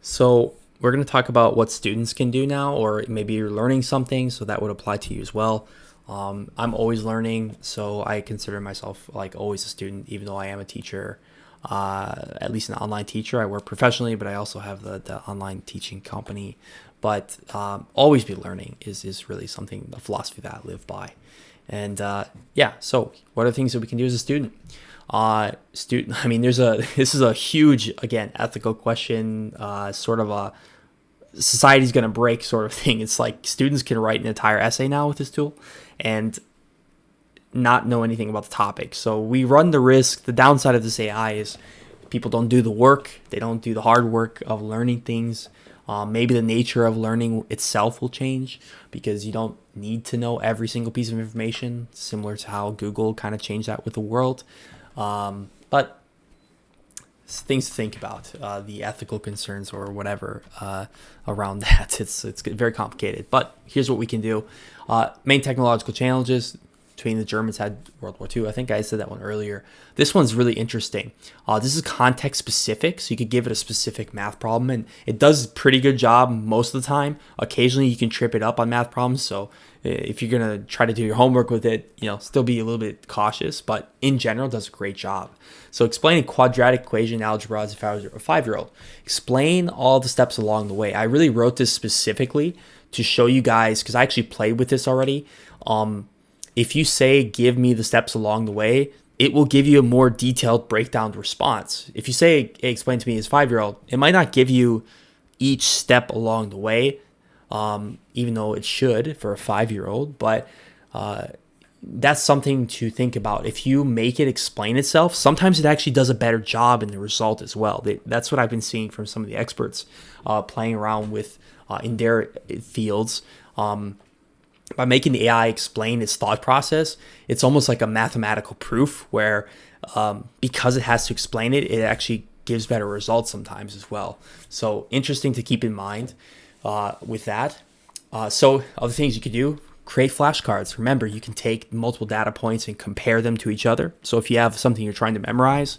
So we're going to talk about what students can do now, or maybe you're learning something, so that would apply to you as well. I'm always learning, so I consider myself like always a student, even though I am a teacher, at least an online teacher. I work professionally, but I also have the online teaching company. But always be learning is really something, a philosophy that I live by. And yeah, so what are the things that we can do as a student? I mean, this is a huge, again, ethical question, sort of a society's going to break sort of thing. It's like students can write an entire essay now with this tool and not know anything about the topic. So we run the risk. The downside of this AI is people don't do the work. They don't do the hard work of learning things. Maybe the nature of learning itself will change because you don't need to know every single piece of information, similar to how Google kind of changed that with the world. But things to think about, the ethical concerns or whatever around that. It's very complicated. But here's what we can do. Main technological challenges. Between the Germans had World War II. I think I said that one earlier. This one's really interesting. This is context specific, so you could give it a specific math problem, and it does a pretty good job most of the time. Occasionally, you can trip it up on math problems, so if you're gonna try to do your homework with it, still be a little bit cautious. But in general, it does a great job. So explaining quadratic equation algebra as if I was a 5-year-old. Explain all the steps along the way. I really wrote this specifically to show you guys because I actually played with this already. If you say, give me the steps along the way, it will give you a more detailed breakdown response. If you say, hey, explain to me as a 5-year-old, it might not give you each step along the way, even though it should for a 5-year-old. But that's something to think about. If you make it explain itself, sometimes it actually does a better job in the result as well. That's what I've been seeing from some of the experts playing around with in their fields. By making the AI explain its thought process, it's almost like a mathematical proof where because it has to explain it, it actually gives better results sometimes as well. So interesting to keep in mind with that. So other things you could do, create flashcards. Remember, you can take multiple data points and compare them to each other. So if you have something you're trying to memorize,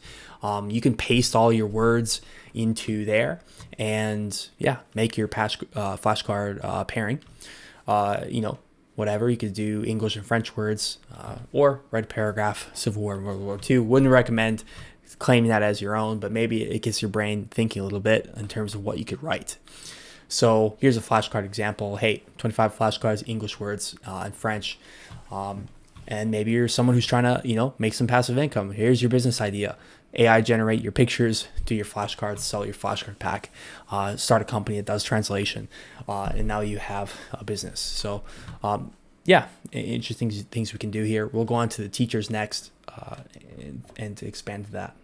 you can paste all your words into there and yeah, make your flashcard pairing. Whatever, you could do English and French words or write a paragraph, Civil War and World War II. Wouldn't recommend claiming that as your own, but maybe it gets your brain thinking a little bit in terms of what you could write. So here's a flashcard example. Hey, 25 flashcards, English words and French. And maybe you're someone who's trying to, make some passive income. Here's your business idea. AI generate your pictures, do your flashcards, sell your flashcard pack, start a company that does translation, and now you have a business. So yeah, interesting things we can do here. We'll go on to the teachers next and to expand to that.